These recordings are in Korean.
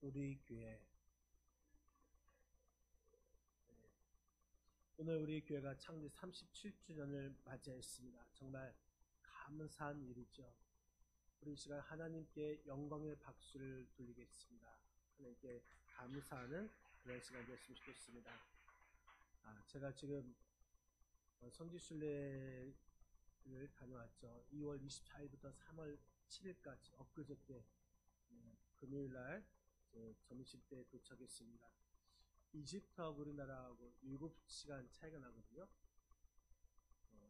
우리 교회. 오늘 우리 교회가 창립 37주년을 맞이했습니다. 정말 감사한 일이죠. 우리 이 시간 하나님께 영광의 박수를 돌리겠습니다. 하나님께 감사하는 그런 시간 됐으면 좋겠습니다. 제가 지금 성지순례를 다녀왔죠. 2월 24일부터 3월 7일까지 엊그저께 금요일날 점심 때 도착했습니다. 이집트하고 우리나라하고 7시간 차이가 나거든요.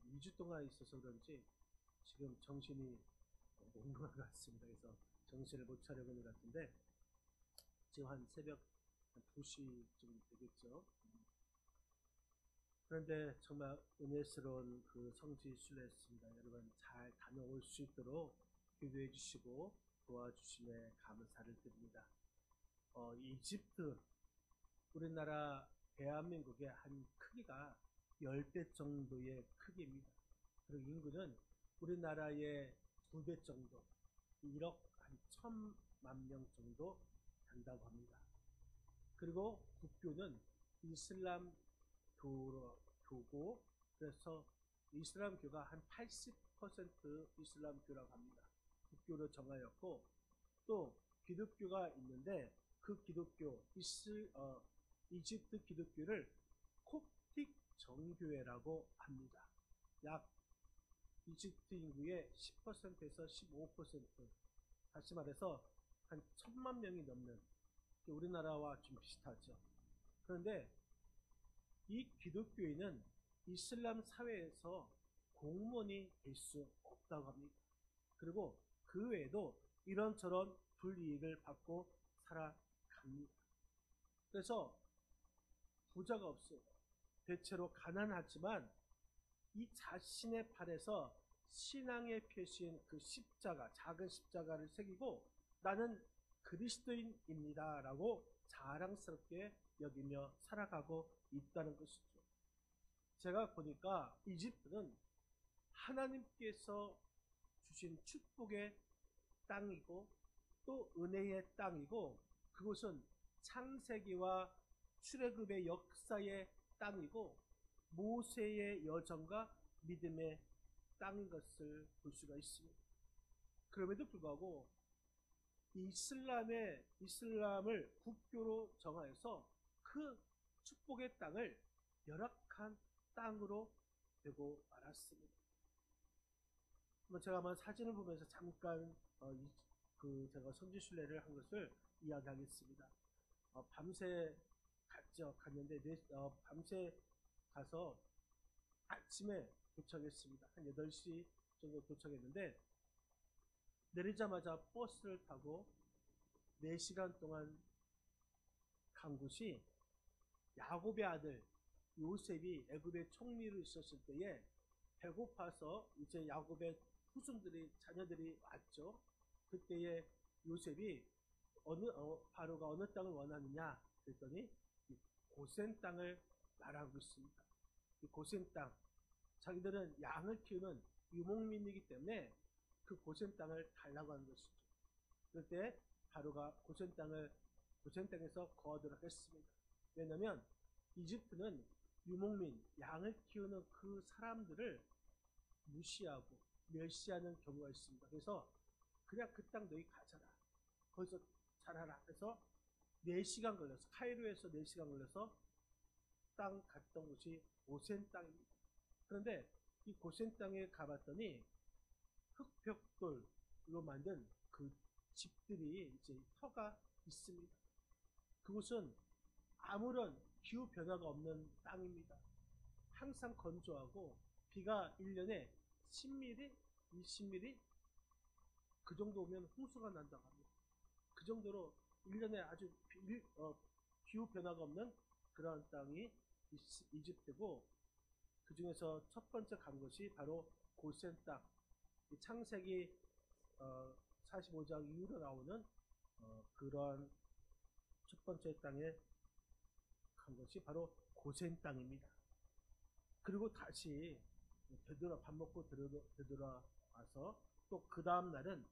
2주 동안 있어서 그런지 지금 정신이 몽롱한 것 같습니다. 그래서 정신을 못 차리고 있는 것 같은데 지금 한 새벽 한 2시쯤 되겠죠. 그런데 정말 은혜스러운 그 성지 순례였습니다. 여러분 잘 다녀올 수 있도록 기도해 주시고 도와주심에 감사를 드립니다. 이집트 우리나라 대한민국의 한 크기가 10배 정도의 크기입니다. 그리고 인구는 우리나라의 2배 정도, 1억 한 1,000만 명 정도 된다고 합니다. 그리고 국교는 이슬람 교고, 그래서 이슬람교가 한 80% 이슬람교라고 합니다. 국교로 정하였고, 또 기독교가 있는데 그 기독교 이집트 기독교를 콥틱 정교회라고 합니다. 약 이집트 인구의 10%에서 15%, 다시 말해서 한 1,000만 명이 넘는, 우리나라와 좀 비슷하죠. 그런데 이 기독교인은 이슬람 사회에서 공무원이 될 수 없다고 합니다. 그리고 그 외에도 이런저런 불이익을 받고 살아갑니다. 그래서 부자가 없어요. 대체로 가난하지만 이 자신의 팔에서 신앙의 표시인 그 십자가, 작은 십자가를 새기고 나는 그리스도인입니다 라고 자랑스럽게 여기며 살아가고 있다는 것이죠. 제가 보니까 이집트는 하나님께서 주신 축복의 땅이고 또 은혜의 땅이고, 그곳은 창세기와 출애굽의 역사의 땅이고 모세의 여정과 믿음의 땅인 것을 볼 수가 있습니다. 그럼에도 불구하고 이슬람을 국교로 정하여서 그 축복의 땅을 열악한 땅으로 되고 말았습니다. 제가 한번 사진을 보면서 잠깐 제가 성지순례를 한 것을 이야기하겠습니다. 밤새 갔는데 밤새 가서 아침에 도착했습니다. 한 8시 정도 도착했는데 내리자마자 버스를 타고 4시간 동안 간 곳이 야곱의 아들 요셉이 애굽의 총리로 있었을 때에 배고파서 이제 야곱의 자녀들이 왔죠. 그때에 요셉이 바로가 어느 땅을 원하느냐 그랬더니 이 고센 땅을 말하고 있습니다. 이 고센 땅, 자기들은 양을 키우는 유목민이기 때문에 그 고센 땅을 달라고 하는 것이죠. 그럴 때 바로가 고센 땅에서 거하도록 했습니다. 왜냐하면 이집트는 유목민, 양을 키우는 그 사람들을 무시하고 멸시하는 경우가 있습니다. 그래서 그냥 그 땅 너희 가져라, 거기서 자라라 해서 4시간 걸려서, 카이로에서 4시간 걸려서 땅 갔던 곳이 고센 땅입니다. 그런데 이 고센 땅에 가봤더니 흙벽돌로 만든 그 집들이 이제 터가 있습니다. 그곳은 아무런 기후 변화가 없는 땅입니다. 항상 건조하고 비가 1년에 10mm, 20mm 그 정도 오면 홍수가 난다고 합니다. 그 정도로 1년에 아주 기후 변화가 없는 그런 땅이 이집트고, 그 중에서 첫 번째 간 것이 바로 고센 땅, 창세기 45장 이후로 나오는 그러한 첫 번째 땅에 간 것이 바로 고센 땅입니다. 그리고 다시 밥 먹고 되돌아와서 또 그 다음 날은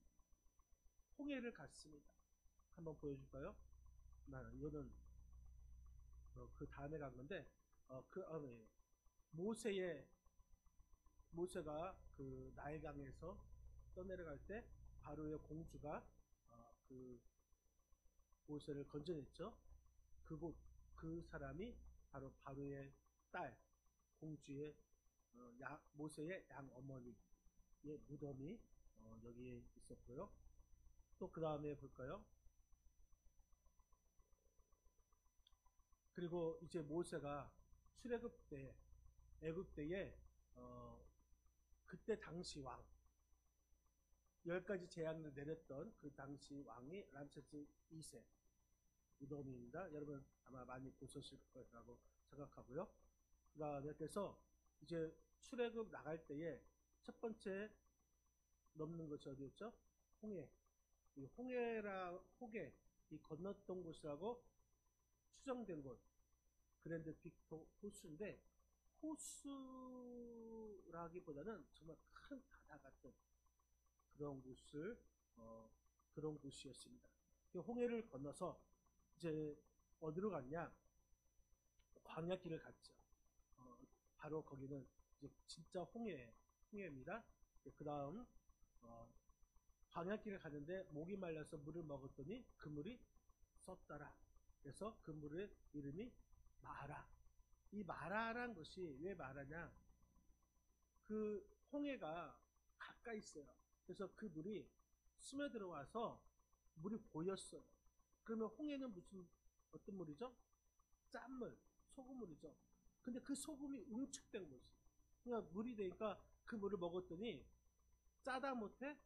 홍해를 갔습니다. 한번 보여줄까요? 이거는 그 다음에 간 건데 모세의 모세가 그 나일강에서 떠내려갈 때 바로의 공주가 그 모세를 건져냈죠. 그곳 그 사람이 바로 바로의 딸 공주의 모세의 양 어머니의 무덤이 여기에 있었고요. 또 그 다음에 볼까요? 그리고 이제 모세가 출애굽 때 애굽 때에 그때 당시 왕 10가지 재앙을 내렸던 그 당시 왕이 람세스 2세 무덤입니다. 여러분 아마 많이 보셨을 거라고 생각하고요. 그 다음에 그래서 이제 출애굽 나갈 때에 첫 번째 넘는 것이 어디였죠? 홍해. 이 홍해 이 건넜던 곳이라고 추정된 곳 그랜드 빅토 호수인데 호수라기보다는 정말 큰 바다 같은 그런 그런 곳이었습니다. 홍해를 건너서 이제 어디로 갔냐? 광야길을 갔죠. 바로 거기는 이제 진짜 홍해입니다. 그 다음 광야길을 가는데 목이 말라서 물을 먹었더니 그 물이 썼더라. 그래서 그 물의 이름이 마라. 이 마라란 것이 왜 마라냐? 그 홍해가 가까이 있어요. 그래서 그 물이 스며들어와서 물이 보였어요. 그러면 홍해는 어떤 물이죠? 짠물, 소금물이죠. 근데 그 소금이 응축된 거지. 그러니까 물이 되니까 그 물을 먹었더니 짜다 못해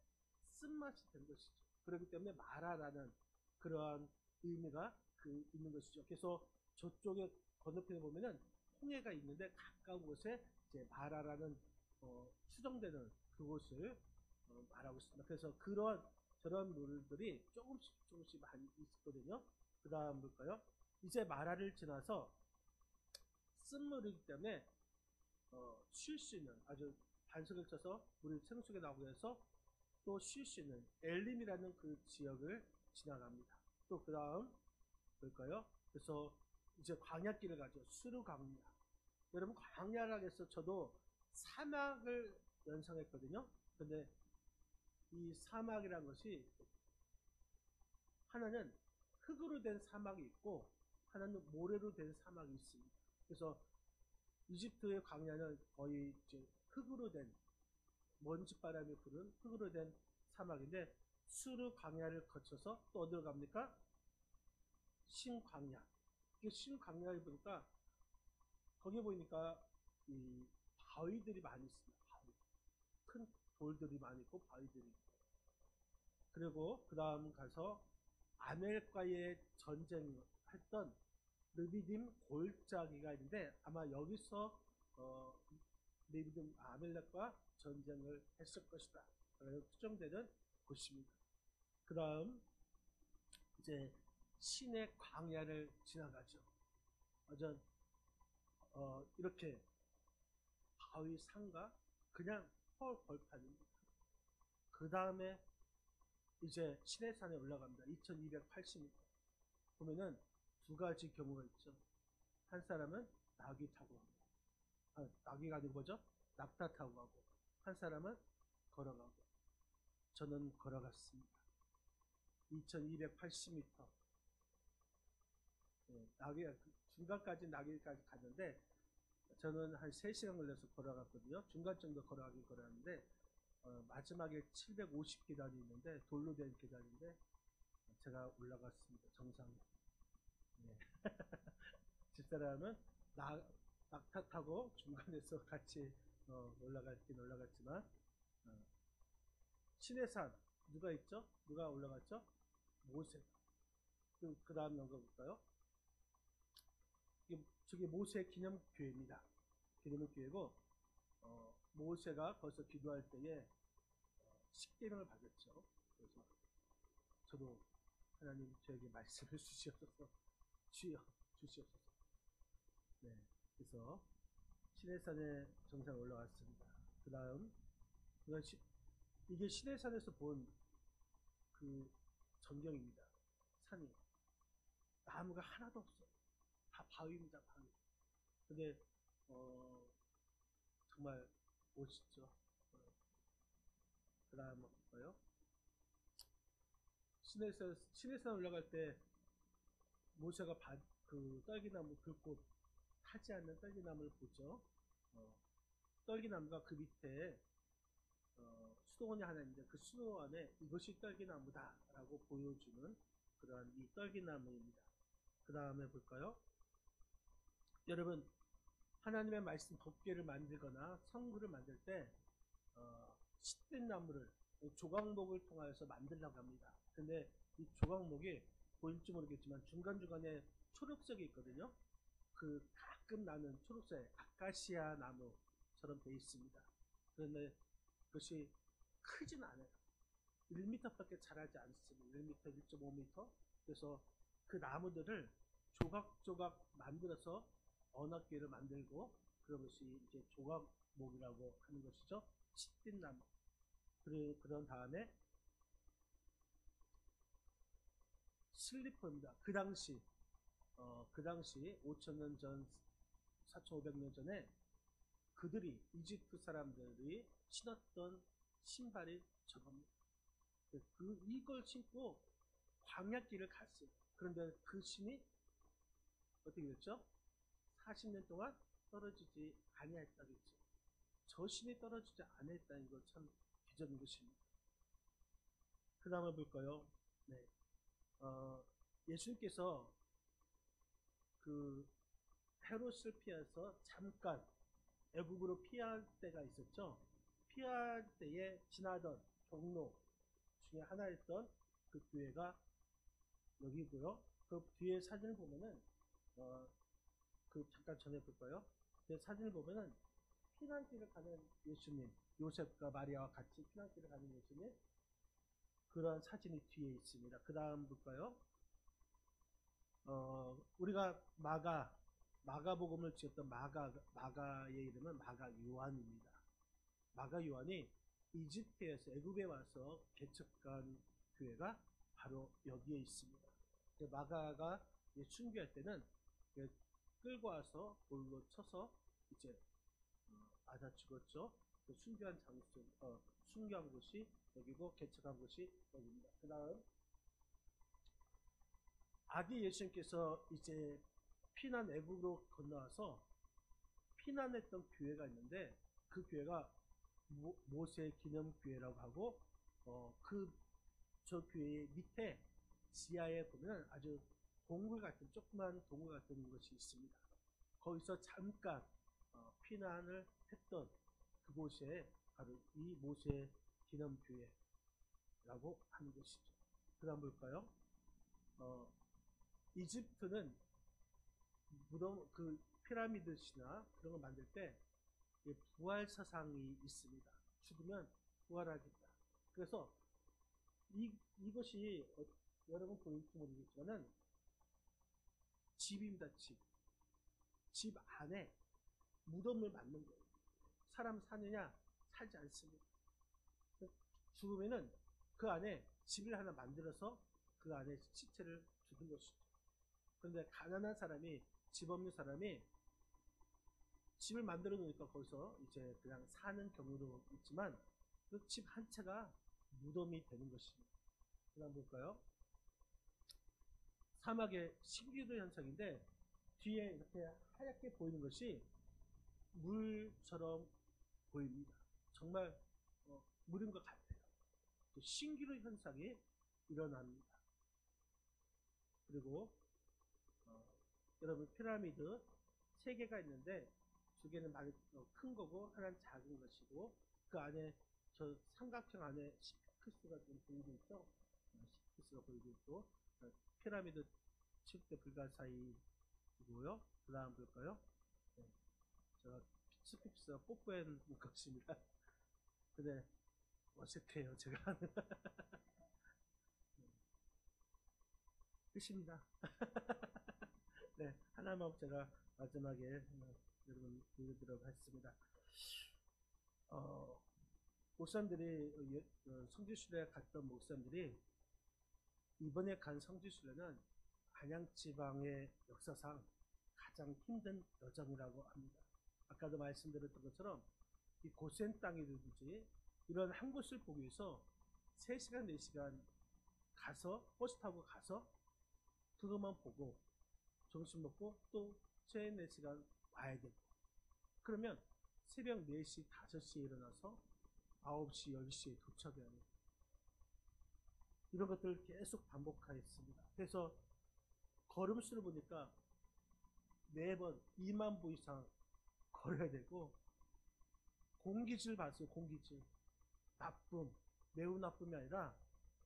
쓴맛이 된 것이죠. 그렇기 때문에 마라라는 그러한 의미가 있는 것이죠. 그래서 저쪽에 건너편에 보면은 홍해가 있는데 가까운 곳에 이제 마라라는 추정되는 그곳을 말하고 있습니다. 그래서 저런 물들이 조금씩 많이 있거든요. 그 다음 볼까요? 이제 마라를 지나서 쓴물이기 때문에 쉴 수 있는 아주 반석을 쳐서 물이 생수가 나오고 해서 또 쉴 수 있는 엘림이라는 그 지역을 지나갑니다. 또 그 다음 볼까요? 그래서 이제 광야길을 가죠. 수르 광야. 여러분 광야라 해서 저도 사막을 연상했거든요. 근데 이 사막이라는 것이 하나는 흙으로 된 사막이 있고 하나는 모래로 된 사막이 있습니다. 그래서 이집트의 광야는 거의 이제 흙으로 된 먼지바람이 부는 흙으로 된 사막인데 수르 광야를 거쳐서 또 어디로 갑니까? 신광야. 신광야를 보니까 거기 보니까 이 바위들이 많이 있습니다. 바위. 큰 돌들이 많이 있고 바위들이 있고. 그리고 그 다음 가서 아멜과의 전쟁했던 르비딤 골짜기가 있는데 아마 여기서 르비딤 아멜렉과 전쟁을 했을 것이다. 라고 추정되는 곳입니다. 그 다음 이제 신의 광야를 지나가죠. 완전 이렇게 바위 상가 그냥 벌판입니다. 그 다음에 이제 시내산에 올라갑니다. 2280m. 보면은 두 가지 경우가 있죠. 한 사람은 나귀 타고 가고, 나귀가 아니고 뭐죠? 낙타 타고 가고, 한 사람은 걸어가고. 저는 걸어갔습니다. 2280m. 중간까지 나귀까지 갔는데, 저는 한 3시간 걸려서 걸어갔거든요. 중간 정도 걸어가긴 걸었는데, 마지막에 750계단이 있는데, 돌로 된 계단인데, 제가 올라갔습니다. 정상에. 네. 집사람은 낙타 타고 중간에서 같이 올라갔긴 올라갔지만 시내산 누가 있죠? 누가 올라갔죠? 모세. 그 다음 넘겨 볼까요? 저기 모세 기념교회입니다. 기념교회고 모세가 거기서 기도할 때에 십계명을 받았죠. 그래서 저도 하나님 저에게 말씀을 주시옵소서. 주시옵소서. 네, 그래서 시내산에 정상 올라왔습니다. 그 다음 이게 시내산에서 본 그 전경입니다. 산이 나무가 하나도 없어. 다 바위입니다, 바위. 근데 정말 멋있죠. 그 다음 뭐요? 시내산 올라갈 때 모세가 그 떨기나무 긁고 타지 않는 떨기나무를 보죠. 어, 떨기나무가 그 밑에 수도원이 하나 있는데 그 수도원에 이것이 떨기나무다라고 보여주는 그러한 이 떨기나무입니다. 그 다음에 볼까요? 여러분, 하나님의 말씀 법궤를 만들거나 성구를 만들 때 시든 나무를 조각목을 통하여서 만들려고 합니다. 근데 이 조각목이 보일지 모르겠지만 중간중간에 초록색이 있거든요. 그 가끔 나는 초록색 아카시아 나무처럼 되어 있습니다. 그런데 그것이 크진 않아요. 1m밖에 자라지 않습니다. 1m, 1.5m. 그래서 그 나무들을 조각조각 만들어서 언어궤를 만들고 그런 것이 이제 조각목이라고 하는 것이죠. 시든 나무. 그런 다음에 슬리퍼입니다. 그 당시 5,000년 전, 4,500년 전에 그들이 이집트 사람들이 신었던 신발이 저겁니다. 이걸 신고 광야길을 갔어요. 그런데 그 신이 어떻게 됐죠? 40년 동안 떨어지지 아니했다겠죠. 저 신이 떨어지지 않았다는 것 참 기적인 것입니다. 그 다음에 볼까요? 네. 예수님께서 그 헤롯을 피해서 잠깐 애국으로 피할 때가 있었죠. 피할 때에 지나던 경로 중에 하나였던 그 교회가 여기고요. 그 뒤에 사진을 보면은 그 잠깐 전해 볼까요? 그 사진을 보면은 피난길을 가는 예수님, 요셉과 마리아와 같이 피난길을 가는 예수님, 그런 사진이 뒤에 있습니다. 그 다음 볼까요? 우리가 마가복음을 지었던 마가의 이름은 마가 요한입니다. 마가 요한이 이집트에서 애굽에 와서 개척한 교회가 바로 여기에 있습니다. 마가가 순교할 때는 끌고 와서 돌로 쳐서 이제 맞아 죽었죠. 순교한 장소, 순교한 곳이 여기고 개척한 곳이 여기입니다. 그 다음 아기 예수님께서 이제 피난 애국으로 건너와서 피난했던 교회가 있는데 그 교회가 모세 기념교회라고 하고 저 교회 밑에 지하에 보면 아주 동굴 같은 조그만 동굴 같은 것이 있습니다. 거기서 잠깐 피난을 했던 그곳에 바로 이 모세 기념교회라고 하는 것이죠. 그 다음 볼까요? 이집트는 무덤 그 피라미드시나 그런 거 만들 때 부활 사상이 있습니다. 죽으면 부활하겠다. 그래서 이것이 여러분 보일지 모르겠지만은 집입니다. 집 안에 무덤을 만든 거예요. 사람 사느냐? 살지 않습니다. 죽으면은 그 안에 집을 하나 만들어서 그 안에 시체를 죽은 것이죠. 그런데 가난한 사람이, 집 없는 사람이 집을 만들어 놓으니까 거기서 이제 그냥 사는 경우도 있지만 그 집 한 채가 무덤이 되는 것입니다. 그 다음 볼까요? 사막의 신기루 현상인데 뒤에 이렇게 하얗게 보이는 것이 물처럼 보입니다. 정말 물인 것 같아요. 신기루 현상이 일어납니다. 그리고 여러분 피라미드 3개가 있는데 2개는 많이 큰 거고 하나는 작은 것이고 그 안에 저 삼각형 안에 시피크스가 좀 보이고 있죠. 시피크스가 보이고 있고 피라미드 7대 불가사의이고요. 그 다음 볼까요? 네. 제가 스피크스가 뽀뽀한 것입니다. 근데 어색해요 제가 하는. 끝입니다. 네, 하나만 제가 마지막에 여러분 보여드리도록 하겠습니다. 목사님들이 성지순례 갔던 목사님들이 이번에 간 성지순례는 안양지방의 역사상 가장 힘든 여정이라고 합니다. 아까도 말씀드렸던 것처럼 이 고센 땅이든지 이런 한 곳을 보기 위해서 3시간, 4시간 가서 버스 타고 가서 그것만 보고 점심 먹고 또 3, 4시간 와야 되고, 그러면 새벽 4시, 5시에 일어나서 9시, 10시에 도착해야 합니다. 이런 것들을 계속 반복하였습니다. 그래서 걸음수를 보니까 매번 2만 보 이상 걸어야 되고, 공기질 봤어요. 공기질. 나쁨, 매우 나쁨이 아니라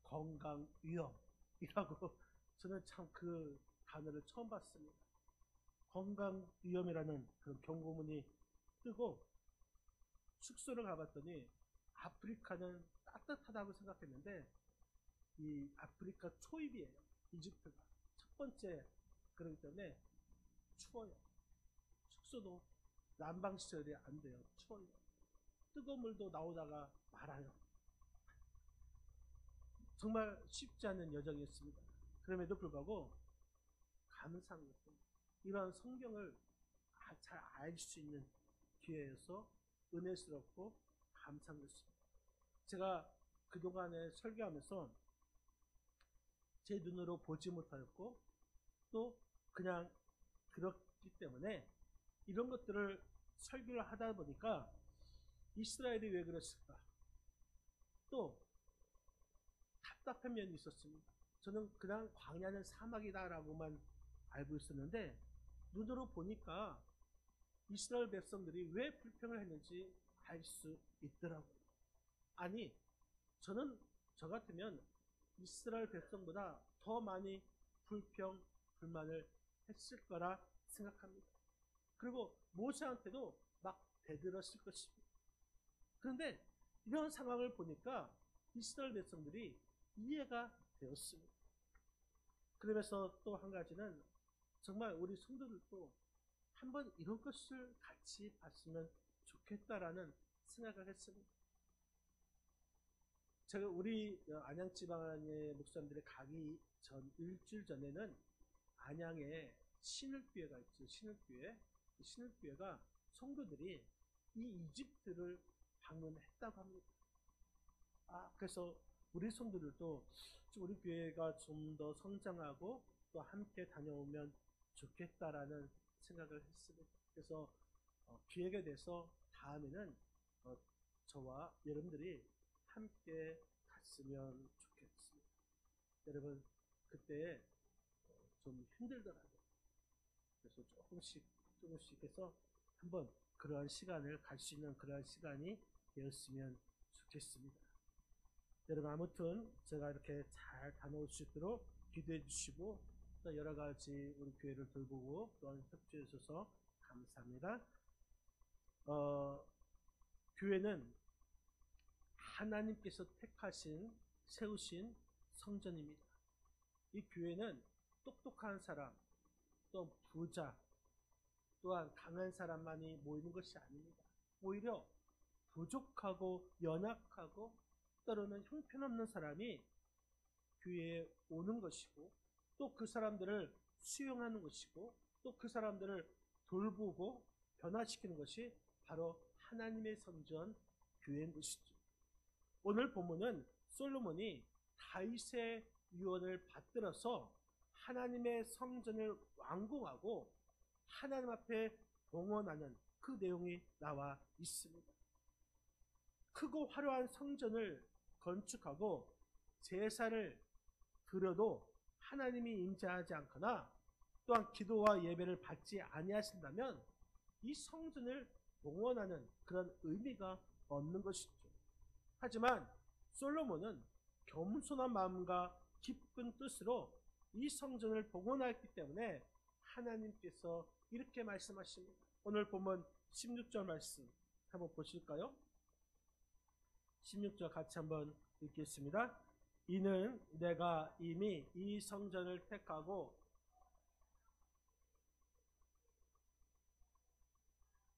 건강 위험이라고 저는 참 그 단어를 처음 봤습니다. 건강 위험이라는 그런 경고문이 뜨고, 숙소를 가봤더니 아프리카는 따뜻하다고 생각했는데 이 아프리카 초입이에요. 이집트가 첫 번째. 그렇기 때문에 추워요. 숙소도 난방시설이 안 돼요. 추워요. 뜨거운 물도 나오다가 말아요. 정말 쉽지 않은 여정이었습니다. 그럼에도 불구하고 감사한 것은 이러한 성경을 잘 알 수 있는 기회여서 은혜스럽고 감사한 것입니다. 제가 그동안에 설교하면서 제 눈으로 보지 못하였고 또 그냥 들었기 때문에 이런 것들을 설교를 하다 보니까 이스라엘이 왜 그랬을까? 또 답답한 면이 있었습니다. 저는 그냥 광야는 사막이다라고만 알고 있었는데 눈으로 보니까 이스라엘 백성들이 왜 불평을 했는지 알 수 있더라고요. 아니, 저 같으면 이스라엘 백성보다 더 많이 불평, 불만을 했을 거라 생각합니다. 그리고 모세한테도 막 대들었을 것입니다. 그런데 이런 상황을 보니까 이스라엘 백성들이 이해가 되었습니다. 그러면서 또 한 가지는 정말 우리 성도들도 한번 이런 것을 같이 봤으면 좋겠다라는 생각을 했습니다. 제가 우리 안양지방의 목사님들이 가기 전 일주일 전에는 안양에 신흙교회가 있죠. 신흙교회. 신흙교회가 성도들이 이 이집트를 방문했다고 합니다. 그래서 우리 성도들도 우리 교회가 좀 더 성장하고 또 함께 다녀오면 좋겠다라는 생각을 했습니다. 그래서 기회가 돼서 다음에는 저와 여러분들이 함께 갔으면 좋겠습니다. 여러분 그때 좀 힘들더라고요. 그래서 조금씩 해서 한번 그러한 시간을 갈 수 있는 그러한 시간이 되었으면 좋겠습니다. 여러분 아무튼 제가 이렇게 잘 다녀올 수 있도록 기도해 주시고 또 여러 가지 우리 교회를 돌보고 또한 협조해 주셔서 감사합니다. 교회는 하나님께서 세우신 성전입니다. 이 교회는 똑똑한 사람, 또 부자, 또한 강한 사람만이 모이는 것이 아닙니다. 오히려 부족하고 연약하고 때로는 형편없는 사람이 교회에 오는 것이고 또 그 사람들을 수용하는 것이고 또 그 사람들을 돌보고 변화시키는 것이 바로 하나님의 성전 교회인 것이죠. 오늘 본문은 솔로몬이 다윗의 유언을 받들어서 하나님의 성전을 완공하고 하나님 앞에 봉헌하는 그 내용이 나와 있습니다. 크고 화려한 성전을 건축하고 제사를 드려도 하나님이 임재하지 않거나 또한 기도와 예배를 받지 아니하신다면 이 성전을 봉헌하는 그런 의미가 없는 것이죠. 하지만 솔로몬은 겸손한 마음과 기쁜 뜻으로 이 성전을 봉헌하였기 때문에 하나님께서 이렇게 말씀하십니다. 오늘 본문 16절 말씀 한번 보실까요? 16절 같이 한번 읽겠습니다. 이는 내가 이미 이 성전을 택하고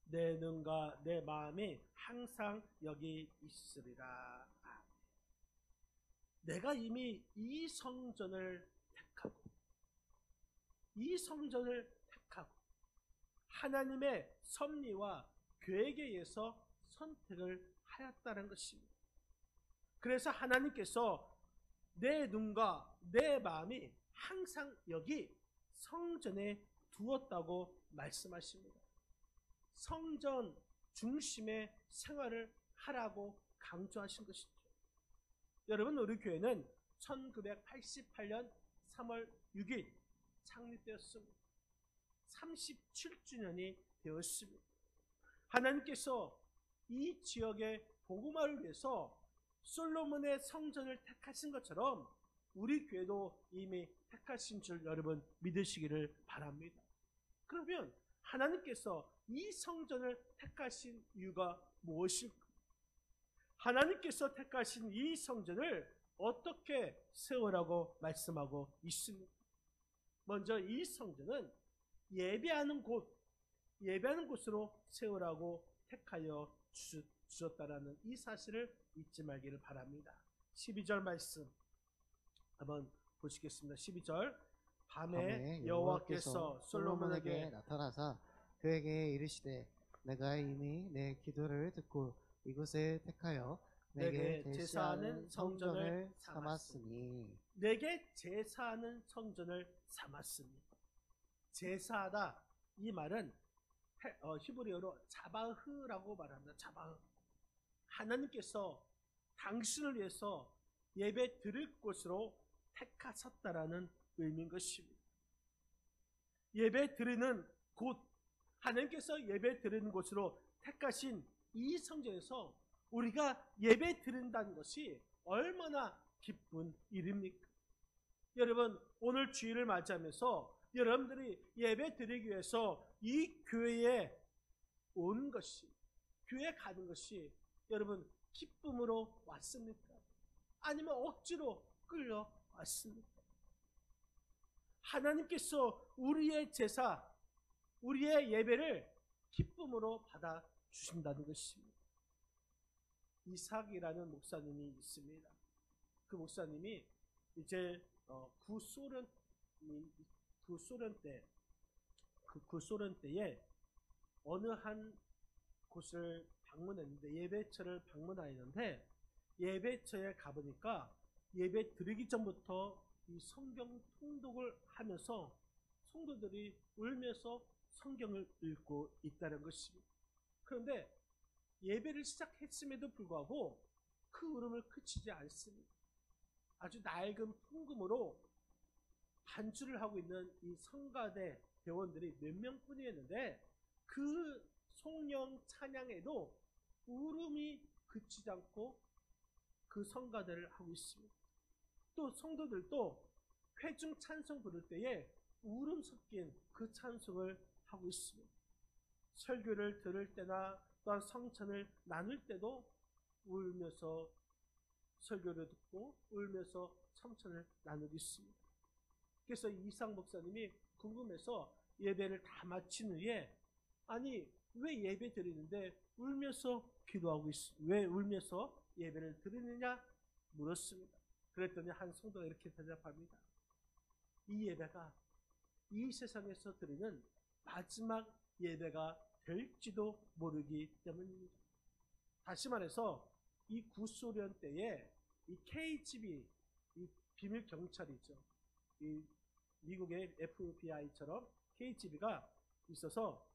내 눈과 내 마음이 항상 여기 있으리라. 내가 이미 이 성전을 택하고 이 성전을 택하고 하나님의 섭리와 계획에 의해서 선택을 하였다는 것입니다. 그래서 하나님께서 내 눈과 내 마음이 항상 여기 성전에 두었다고 말씀하십니다. 성전 중심의 생활을 하라고 강조하신 것이죠. 여러분, 우리 교회는 1988년 3월 6일 창립되었습니다. 37주년이 되었습니다. 하나님께서 이 지역의 복음화를 위해서 솔로몬의 성전을 택하신 것처럼 우리 교회도 이미 택하신 줄 여러분 믿으시기를 바랍니다. 그러면 하나님께서 이 성전을 택하신 이유가 무엇일까? 하나님께서 택하신 이 성전을 어떻게 세우라고 말씀하고 있습니까? 먼저 이 성전은 예배하는 곳으로 세우라고 택하여 주셨다라는 이 사실을 잊지 말기를 바랍니다. 12절 말씀 한번 보시겠습니다. 12절 밤에 여호와께서 솔로몬에게 나타나사 그에게 이르시되 내가 이미 내 기도를 듣고 이곳을 택하여 내게 제사하는 성전을 삼았으니. 내게 제사하는 성전을 삼았으니. 제사하다 이 말은 히브리어로 자바흐라고 말합니다. 자바흐. 하나님께서 당신을 위해서 예배 드릴 곳으로 택하셨다라는 의미인 것입니다. 예배 드리는 곳, 하나님께서 예배 드리는 곳으로 택하신 이 성전에서 우리가 예배 드린다는 것이 얼마나 기쁜 일입니까? 여러분, 오늘 주일을 맞이하면서 여러분들이 예배 드리기 위해서 이 교회에 오는 것이, 교회에 가는 것이 여러분 기쁨으로 왔습니까? 아니면 억지로 끌려왔습니까? 하나님께서 우리의 제사, 우리의 예배를 기쁨으로 받아 주신다는 것입니다. 이삭이라는 목사님이 있습니다. 그 목사님이 이제 구소련 때에 어느 한 곳을 방문했는데, 예배처를 방문하였는데, 예배처에 가보니까 예배 드리기 전부터 이 성경 통독을 하면서 성도들이 울면서 성경을 읽고 있다는 것입니다. 그런데 예배를 시작했음에도 불구하고 그 울음을 그치지 않습니다. 아주 낡은 풍금으로 반주를 하고 있는 이 성가대 대원들이 몇 명뿐이었는데 그 송영 찬양에도 울음이 그치지 않고 그 성가대를 하고 있습니다. 또 성도들도 회중 찬송 부를 때에 울음 섞인 그 찬송을 하고 있습니다. 설교를 들을 때나 또한 성찬을 나눌 때도 울면서 설교를 듣고 울면서 성찬을 나누고 있습니다. 그래서 이상 목사님이 궁금해서 예배를 다 마친 후에, 아니 왜 예배 드리는데 울면서 기도하고 왜 울면서 예배를 드리느냐 물었습니다. 그랬더니 한 성도가 이렇게 대답합니다. 이 예배가 이 세상에서 드리는 마지막 예배가 될지도 모르기 때문입니다. 다시 말해서 이 구소련 때에 이 KGB, 이 비밀 경찰이죠. 이 미국의 FBI처럼 KGB가 있어서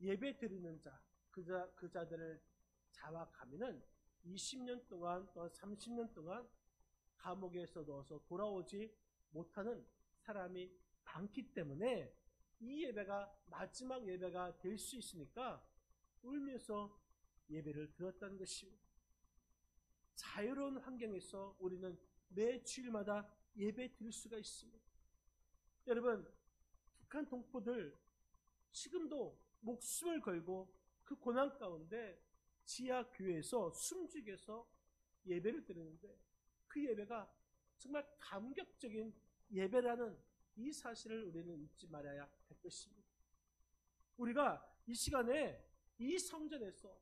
예배 드리는 자, 그 자들을 잡아가면은 20년 동안 또는 30년 동안 감옥에서 넣어서 돌아오지 못하는 사람이 많기 때문에 이 예배가 마지막 예배가 될 수 있으니까 울면서 예배를 드렸다는 것입니다. 자유로운 환경에서 우리는 매 주일마다 예배 드릴 수가 있습니다. 여러분, 북한 동포들 지금도 목숨을 걸고 그 고난 가운데 지하 교회에서 숨죽여서 예배를 드리는데 그 예배가 정말 감격적인 예배라는 이 사실을 우리는 잊지 말아야 할 것입니다. 우리가 이 시간에 이 성전에서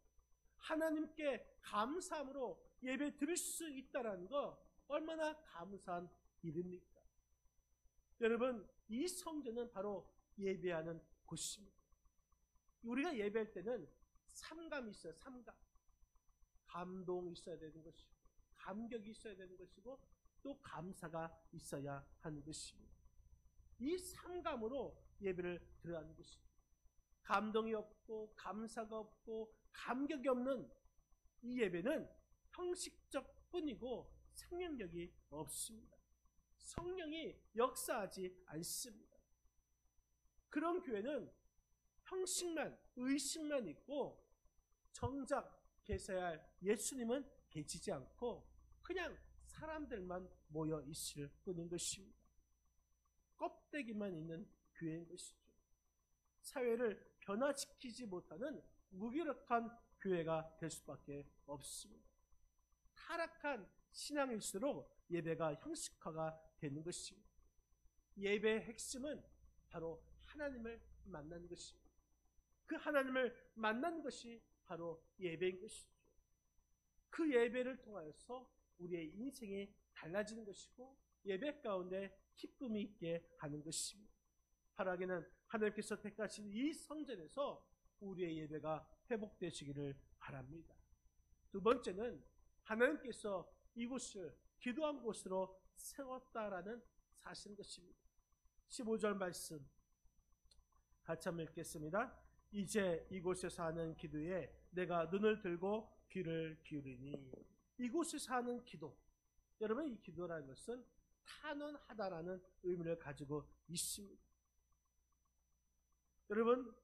하나님께 감사함으로 예배 드릴 수 있다는 거 얼마나 감사한 일입니까? 여러분, 이 성전은 바로 예배하는 곳입니다. 우리가 예배할 때는 삼감이 있어요. 삼감. 감동이 있어야 되는 것이고, 감격이 있어야 되는 것이고, 또 감사가 있어야 하는 것입니다. 이 삼감으로 예배를 드려야 하는 것입니다. 감동이 없고 감사가 없고 감격이 없는 이 예배는 형식적 뿐이고 생명력이 없습니다. 성령이 역사하지 않습니다. 그런 교회는 형식만, 의식만 있고 정작 계셔야 할 예수님은 계시지 않고 그냥 사람들만 모여 있을 뿐인 것입니다. 껍데기만 있는 교회인 것이죠. 사회를 변화시키지 못하는 무기력한 교회가 될 수밖에 없습니다. 타락한 신앙일수록 예배가 형식화가 되는 것입니다. 예배의 핵심은 바로 하나님을 만나는 것입니다. 그 하나님을 만나는 것이 바로 예배인 것이죠. 그 예배를 통하여서 우리의 인생이 달라지는 것이고 예배 가운데 기쁨이 있게 하는 것입니다. 바라기는 하나님께서 택하신 이 성전에서 우리의 예배가 회복되시기를 바랍니다. 두 번째는 하나님께서 이곳을 기도한 곳으로 세웠다라는 사실인 것입니다. 15절 말씀 같이 한번 읽겠습니다. 이제 이곳에서 하는 기도에 내가 눈을 들고 귀를 기울이니. 이곳에서 하는 기도, 여러분 이 기도라는 것은 탄원하다라는 의미를 가지고 있습니다. 여러분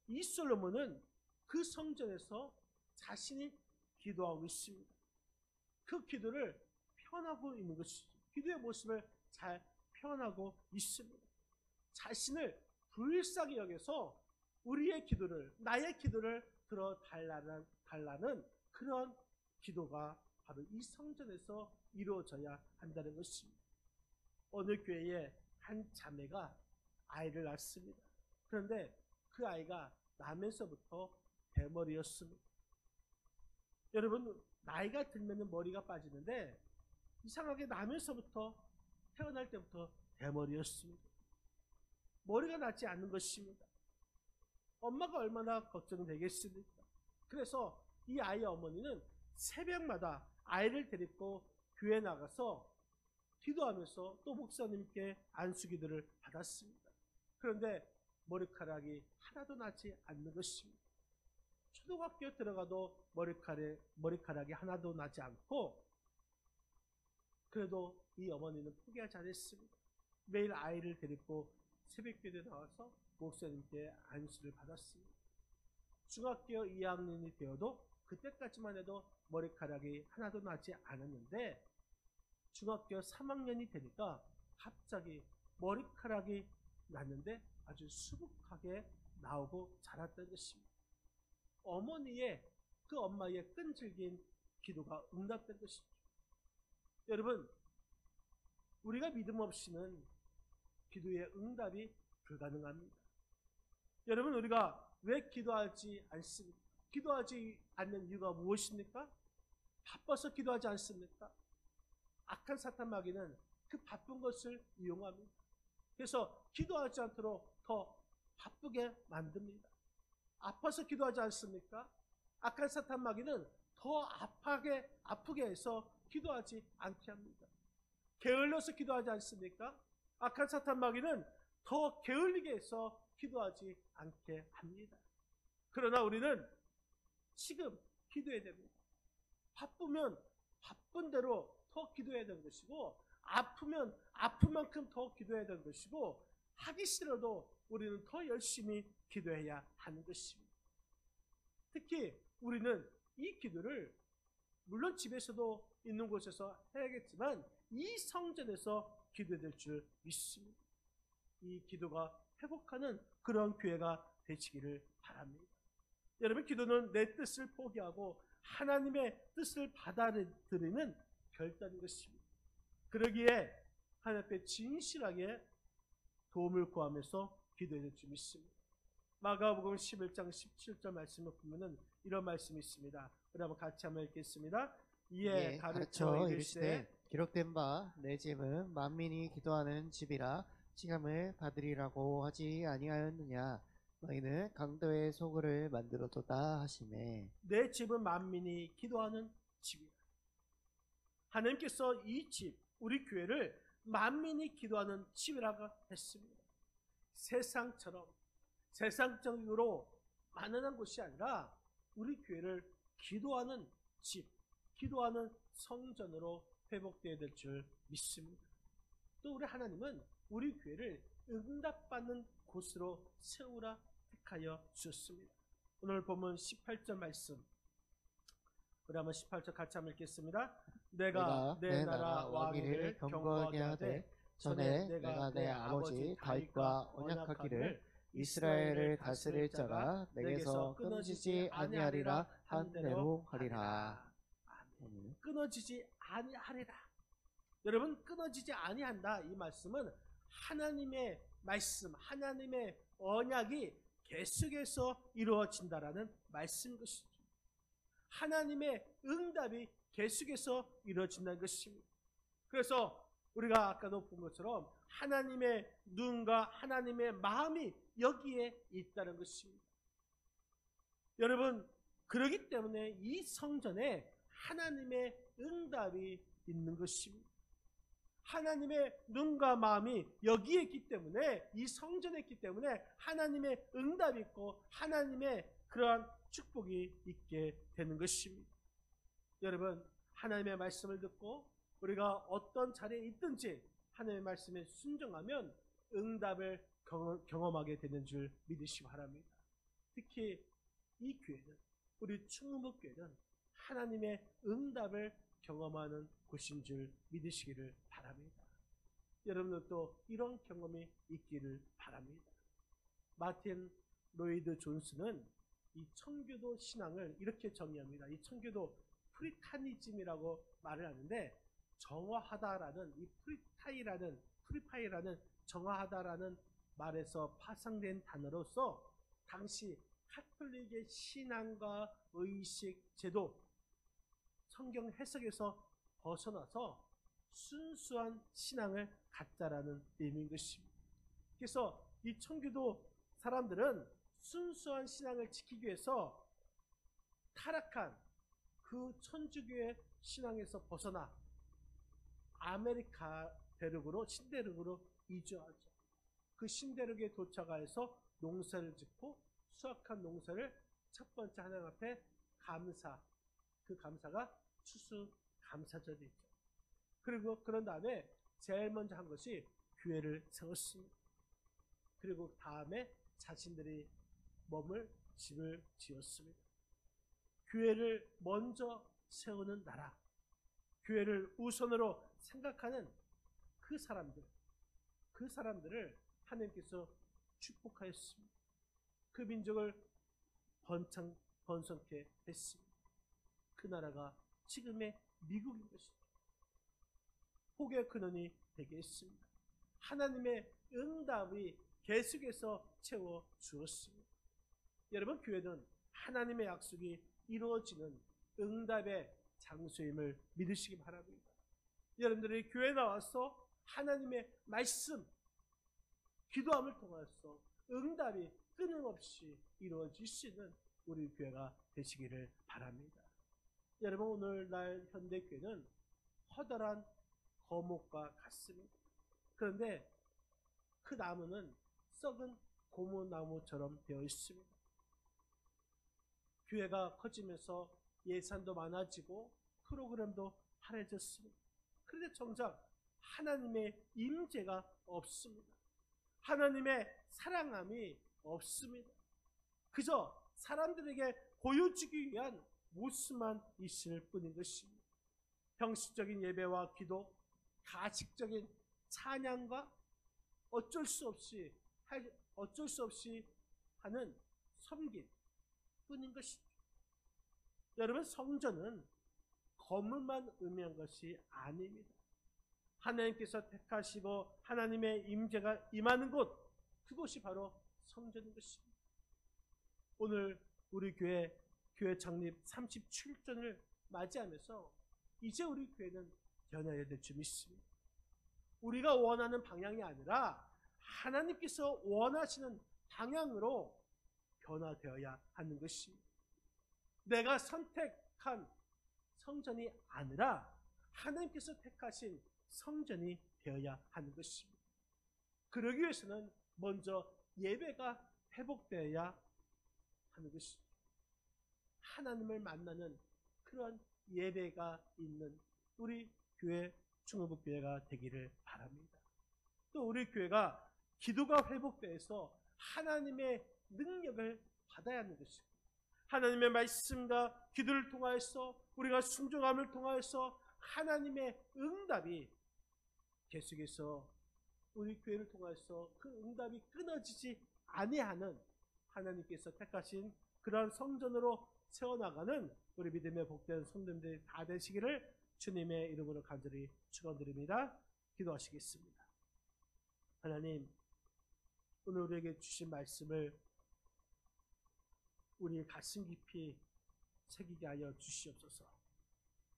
이 솔로몬은 그 성전에서 자신이 기도하고 있습니다. 그 기도를 표현하고 있는 것이죠. 기도의 모습을 잘 표현하고 있습니다. 자신을 불쌍히 여겨서 우리의 기도를, 나의 기도를 들어달라는 그런 기도가 바로 이 성전에서 이루어져야 한다는 것입니다. 어느 교회에 한 자매가 아이를 낳습니다. 그런데 그 아이가 나면서부터 대머리였습니다. 여러분 나이가 들면 머리가 빠지는데 이상하게 나면서부터 태어날 때부터 대머리였습니다. 머리가 나지 않는 것입니다. 엄마가 얼마나 걱정되겠습니까? 그래서 이 아이의 어머니는 새벽마다 아이를 데리고 교회에 나가서 기도하면서 또 목사님께 안수기도를 받았습니다. 그런데 머리카락이 하나도 나지 않는 것입니다. 초등학교에 들어가도 머리카락이 하나도 나지 않고 그래도 이 어머니는 포기하지 않았습니다. 매일 아이를 데리고 새벽기도에 나와서 목사님께 안수를 받았습니다. 중학교 2학년이 되어도 그때까지만 해도 머리카락이 하나도 나지 않았는데 중학교 3학년이 되니까 갑자기 머리카락이 났는데 아주 수북하게 나오고 자랐던 것입니다. 어머니의 그 엄마의 끈질긴 기도가 응답된 것이죠. 여러분 우리가 믿음 없이는 기도의 응답이 불가능합니다. 여러분 우리가 왜 기도하지 않습니까? 기도하지 않는 이유가 무엇입니까? 바빠서 기도하지 않습니까? 악한 사탄 마귀는 그 바쁜 것을 이용합니다. 그래서 기도하지 않도록 더 바쁘게 만듭니다. 아파서 기도하지 않습니까? 악한 사탄 마귀는 더 아프게 해서 기도하지 않게 합니다. 게을러서 기도하지 않습니까? 악한 사탄 마귀는 더 게을리게 해서 기도하지 않게 합니다. 그러나 우리는 지금 기도해야 됩니다. 바쁘면 바쁜 대로 더 기도해야 되는 것이고 아프면 아픈 만큼 더 기도해야 되는 것이고 하기 싫어도 우리는 더 열심히 기도해야 하는 것입니다. 특히 우리는 이 기도를 물론 집에서도 있는 곳에서 해야겠지만 이 성전에서 기도해야 될 줄 믿습니다. 이 기도가 회복하는 그런 교회가 되시기를 바랍니다. 여러분 기도는 내 뜻을 포기하고 하나님의 뜻을 받아들이는 결단인 것입니다. 그러기에 하나님 앞에 진실하게 도움을 구하면서 기도해야 될 줄 믿습니다. 마가복음 11장 17절 말씀을 보면은 이런 말씀이 있습니다. 그러면 같이 한번 읽겠습니다. 이에 가르쳐 이르시되 기록된 바 내 집은 만민이 기도하는 집이라 시감을 받으리라고 하지 아니하였느냐? 너희는 강도의 소굴을 만들어도다 하시매. 내 집은 만민이 기도하는 집이다. 하나님께서 이 집, 우리 교회를 만민이 기도하는 집이라고 했습니다. 세상처럼 세상적으로 만연한 곳이 아니라 우리 교회를 기도하는 집, 기도하는 성전으로 회복되어야 될 줄 믿습니다. 또 우리 하나님은 우리 교회를 응답받는 곳으로 세우라 택하여 주셨습니다. 오늘 본문 18절 말씀, 우리 한번 18절 같이 한번 읽겠습니다. 내가 내 나라 왕위를 경고하게 하되 전에 내가 내 아버지 다윗과 언약하기를 이스라엘을 다스릴 자가 내게서 끊어지지 아니하리라 한 대로 하리라. 아멘. 끊어지지 아니하리라. 여러분, 끊어지지 아니한다, 이 말씀은 하나님의 말씀, 하나님의 언약이 계속해서 이루어진다라는 말씀인 것이죠. 하나님의 응답이 계속해서 이루어진다는 것입니다. 그래서 우리가 아까도 본 것처럼 하나님의 눈과 하나님의 마음이 여기에 있다는 것입니다. 여러분, 그렇기 때문에 이 성전에 하나님의 응답이 있는 것입니다. 하나님의 눈과 마음이 여기에 있기 때문에, 이 성전에 있기 때문에 하나님의 응답이 있고 하나님의 그러한 축복이 있게 되는 것입니다. 여러분, 하나님의 말씀을 듣고 우리가 어떤 자리에 있든지 하나님의 말씀에 순종하면 응답을 경험하게 되는 줄 믿으시기 바랍니다. 특히 이 교회는, 우리 충무교회는 하나님의 응답을 경험하는 곳인 줄 믿으시기를 바랍니다. 여러분들도 이런 경험이 있기를 바랍니다. 마틴 로이드 존스는 이 청교도 신앙을 이렇게 정의합니다. 이 청교도 프리타니즘이라고 말을 하는데, 정화하다라는 이 프리파이라는 정화하다라는 말에서 파생된 단어로서 당시 카톨릭의 신앙과 의식, 제도, 성경 해석에서 벗어나서 순수한 신앙을 갖자라는 의미인 것입니다. 그래서 이 청교도 사람들은 순수한 신앙을 지키기 위해서 타락한 그 천주교의 신앙에서 벗어나 아메리카 대륙으로, 신대륙으로 이주하죠. 그 신대륙에 도착해서 농사를 짓고 수확한 농사를 첫 번째 하나님 앞에 감사, 그 감사가 추수감사절이죠. 그리고 그런 다음에 제일 먼저 한 것이 교회를 세웠습니다. 그리고 다음에 자신들이 머물 집을 지었습니다. 교회를 먼저 세우는 나라, 교회를 우선으로 생각하는 그 사람들을 하나님께서 축복하였습니다. 그 민족을 번성케 했습니다. 그 나라가 지금의 미국인 것이죠. 복의 근원이 되게 했습니다. 하나님의 응답이 계속해서 채워 주었습니다. 여러분, 교회는 하나님의 약속이 이루어지는 응답의 장소임을 믿으시기 바랍니다. 여러분들이 교회에 나와서 하나님의 말씀, 기도함을 통해서 응답이 끊임없이 이루어질 수 있는 우리 교회가 되시기를 바랍니다. 여러분, 오늘날 현대교회는 커다란 거목과 같습니다. 그런데 그 나무는 썩은 고무나무처럼 되어 있습니다. 교회가 커지면서 예산도 많아지고 프로그램도 har해졌습니다. 그런데 정작 하나님의 임재가 없습니다. 하나님의 사랑함이 없습니다. 그저 사람들에게 보여주기 위한 모습만 있을 뿐인 것입니다. 형식적인 예배와 기도, 가식적인 찬양과 어쩔 수 없이 하는 섬김 뿐인 것이죠. 여러분, 성전은 건물만 의미한 것이 아닙니다. 하나님께서 택하시고 하나님의 임재가 임하는 곳, 그곳이 바로 성전인 것입니다. 오늘 우리 교회 창립 37주년을 맞이하면서 이제 우리 교회는 변화해야 될 줄 믿습니다. 우리가 원하는 방향이 아니라 하나님께서 원하시는 방향으로 변화되어야 하는 것입니다. 내가 선택한 성전이 아니라 하나님께서 택하신 성전이 되어야 하는 것입니다. 그러기 위해서는 먼저 예배가 회복되어야 하는 것입니다. 하나님을 만나는 그런 예배가 있는 우리 교회 충무북교회가 되기를 바랍니다. 또 우리 교회가 기도가 회복돼서 하나님의 능력을 받아야 하는 것입니다. 하나님의 말씀과 기도를 통하여서 우리가 순종함을 통하여서 하나님의 응답이 계속해서 우리 교회를 통해서 그 응답이 끊어지지 아니하는 하나님께서 택하신 그러한 성전으로 세워나가는 우리 믿음의 복된 성도님들이 다 되시기를 주님의 이름으로 간절히 축원드립니다. 기도하시겠습니다. 하나님, 오늘 우리에게 주신 말씀을 우리의 가슴 깊이 새기게 하여 주시옵소서.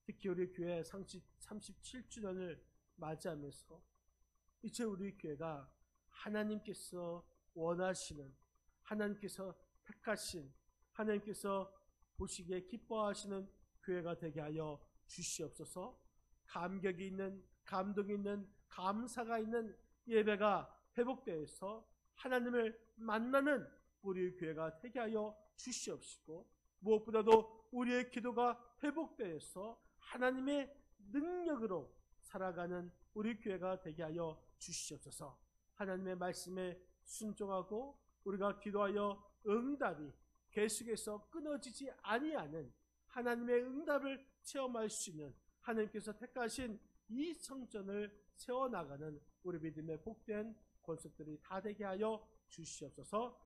특히 우리 교회 37주년을 맞이하면서 이제 우리 교회가 하나님께서 원하시는, 하나님께서 택하신, 하나님께서 보시기에 기뻐하시는 교회가 되게 하여 주시옵소서. 감격이 있는, 감동이 있는, 감사가 있는 예배가 회복되어서 하나님을 만나는 우리 교회가 되게 하여 주시옵시고, 무엇보다도 우리의 기도가 회복되어서 하나님의 능력으로 살아가는 우리 교회가 되게 하여 주시옵소서. 하나님의 말씀에 순종하고 우리가 기도하여 응답이 계속해서 끊어지지 아니하는 하나님의 응답을 체험할 수 있는 하나님께서 택하신 이 성전을 세워나가는 우리 믿음의 복된 권속들이 다 되게 하여 주시옵소서.